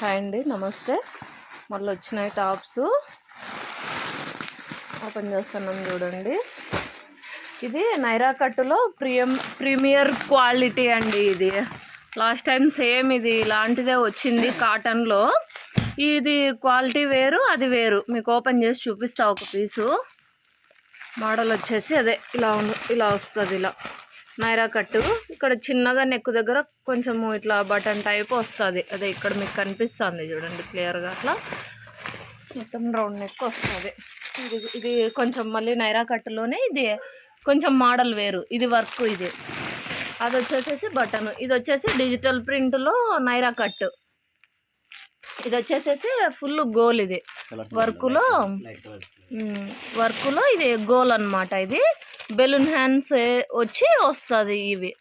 Hi అండి, నమస్తే. మళ్ళీ వచ్చినాయి టాప్స్. ఓపెన్ చేస్తున్నాం చూడండి. ఇది నైరా కట్టులో ప్రీమియర్ క్వాలిటీ అండి. ఇది లాస్ట్ టైం సేమ్ ఇది ఇలాంటిదే వచ్చింది కాటన్లో. ఇది క్వాలిటీ వేరు, అది వేరు. మీకు ఓపెన్ చేసి చూపిస్తా ఒక పీసు. మోడల్ వచ్చేసి అదే ఇలా వస్తుంది. ఇలా నైరా కట్టు. ఇక్కడ చిన్నగా నెక్ దగ్గర కొంచెం ఇట్లా బటన్ టైప్ వస్తుంది. అదే ఇక్కడ మీకు కనిపిస్తుంది చూడండి క్లియర్గా. అట్లా మొత్తం రౌండ్ నెక్ వస్తుంది. ఇది కొంచెం మళ్ళీ నైరా కట్టులోనే ఇది కొంచెం మోడల్ వేరు. ఇది వర్క్, ఇది అది వచ్చేసేసి బటన్. ఇది వచ్చేసి డిజిటల్ ప్రింట్లో నైరా కట్టు. ఇది వచ్చేసేసి ఫుల్ గోల్. ఇది వర్కులో ఇది గోల్ అన్నమాట. ఇది బెలూన్ హ్యాండ్స్ వచ్చి వస్తుంది. ఇవి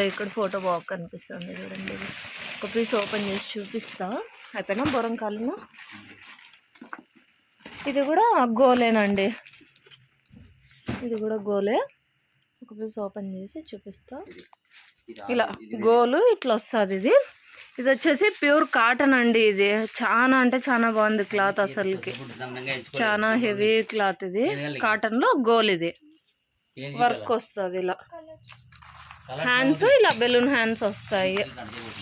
ఇక్కడ ఫోటో బాగా కనిపిస్తుంది చూడండి. ఇది ఒక పీస్ ఓపెన్ చేసి చూపిస్తా. అయిపోయినా బొరం కాలిన. ఇది కూడా గోలేనండి. ఇది కూడా గోలే. ఒక పీస్ ఓపెన్ చేసి చూపిస్తా. ఇలా గోలు ఇట్లా వస్తుంది. ఇది వచ్చేసి ప్యూర్ కాటన్ అండి. ఇది చాలా అంటే చాలా బాగుంది క్లాత్. అసలుకి చాలా హెవీ క్లాత్. ఇది కాటన్లో గోల్. ఇది వర్క్ వస్తుంది. ఇలా హ్యాండ్స్ ఇలా బెలూన్ హ్యాండ్స్ వస్తాయి.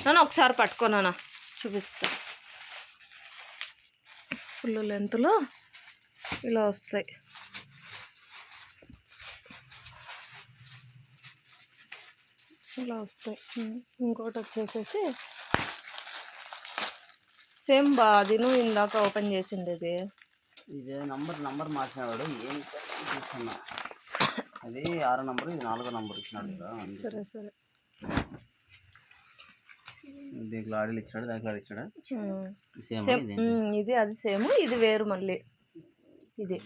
నన్ను ఒకసారి పట్టుకోనా చూపిస్తా. ఫుల్ లెంత్లో ఇలా వస్తాయి. ఇలా వస్తాయి. ఇంకోటి వచ్చేసేసి సేమ్ అదిను ఇందాక ఓపెన్ చేసిండేది. ఇదే నంబర్ మార్చినాడు. ఏం చూస్తున్నా, అది 6వ నంబర్, ఇది 4వ నంబర్ ఇచ్చినాడు కదా. సరే సరే. దీంట్లో ఆడీలు ఇచ్చినాడు, దాంట్లో ఇచ్చాడు. ఇది అది సేమ్, ఇది వేరు. మళ్ళీ ఇది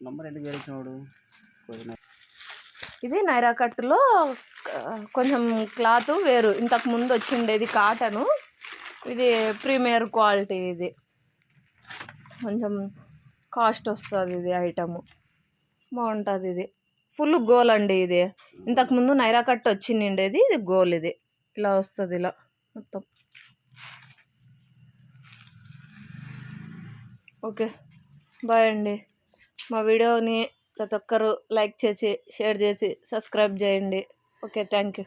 నంబర్ ఎందుకు వేరు ఇచ్చినాడు? ఇది నైరా కట్టులో కొంచెం క్లాత్ వేరు. ఇంతకు ముందు వచ్చిండేది కాటను. ఇది ప్రీమియర్ క్వాలిటీ. ఇది కొంచెం కాస్ట్ వస్తుంది. ఇది ఐటము బాగుంటుంది. ఇది ఫుల్ గోల్ అండి. ఇది ఇంతకుముందు నైరా కట్ వచ్చిండేది. ఇది గోల్. ఇది ఇలా వస్తుంది. ఇలా మొత్తం. ఓకే, బాయ్ అండి. మా వీడియోని ప్రతి ఒక్కరు లైక్ చేసి, షేర్ చేసి, సబ్స్క్రైబ్ చేయండి. Okay, thank you.